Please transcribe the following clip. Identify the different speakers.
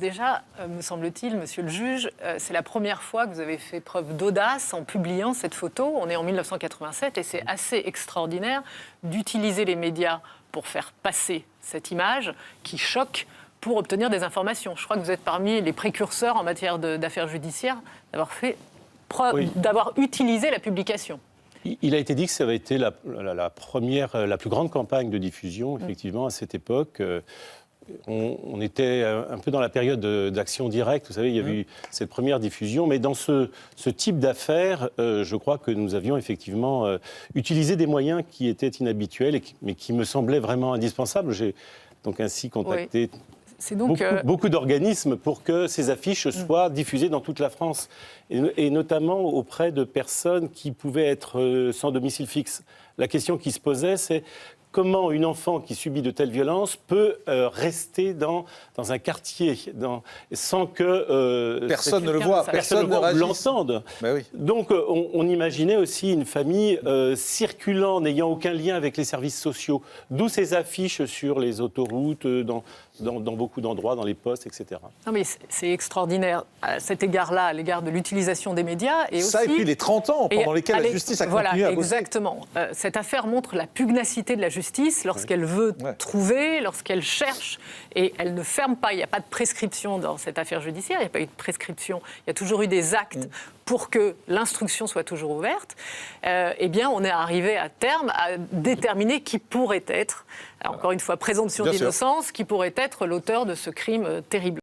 Speaker 1: Déjà, me semble-t-il, monsieur le juge, c'est la première fois que vous avez fait preuve d'audace en publiant cette photo. On est en 1987 et c'est assez extraordinaire d'utiliser les médias pour faire passer cette image qui choque pour obtenir des informations. Je crois que vous êtes parmi les précurseurs en matière d'affaires judiciaires d'avoir utilisé la publication.
Speaker 2: Il a été dit que ça avait été la plus grande campagne de diffusion, effectivement, à cette époque. On était un peu dans la période d'action directe, vous savez, il y avait eu cette première diffusion, mais dans ce type d'affaires, je crois que nous avions effectivement utilisé des moyens qui étaient inhabituels, mais qui me semblaient vraiment indispensables. J'ai donc ainsi contacté beaucoup d'organismes pour que ces affiches soient diffusées dans toute la France, et notamment auprès de personnes qui pouvaient être sans domicile fixe. La question qui se posait, c'est comment une enfant qui subit de telles violences peut rester dans un quartier sans que
Speaker 3: personne ne le voit, personne ne
Speaker 2: l'entende.
Speaker 3: Ben oui.
Speaker 2: Donc on imaginait aussi une famille circulant, n'ayant aucun lien avec les services sociaux, d'où ces affiches sur les autoroutes, dans beaucoup d'endroits, dans les postes, etc.
Speaker 1: Non mais c'est extraordinaire à cet égard-là, à l'égard de l'utilisation des médias. Et
Speaker 3: ça,
Speaker 1: aussi,
Speaker 3: et puis les 30 ans pendant lesquels la justice a continué à bosser.
Speaker 1: Exactement. Cette affaire montre la pugnacité de la justice lorsqu'elle veut trouver, lorsqu'elle cherche, et elle ne ferme pas. Il n'y a pas de prescription dans cette affaire judiciaire, il n'y a pas eu de prescription. Il y a toujours eu des actes pour que l'instruction soit toujours ouverte. Eh bien, on est arrivé à terme à déterminer qui pourrait être, encore une fois, présomption d'innocence, qui pourrait être l'auteur de ce crime terrible.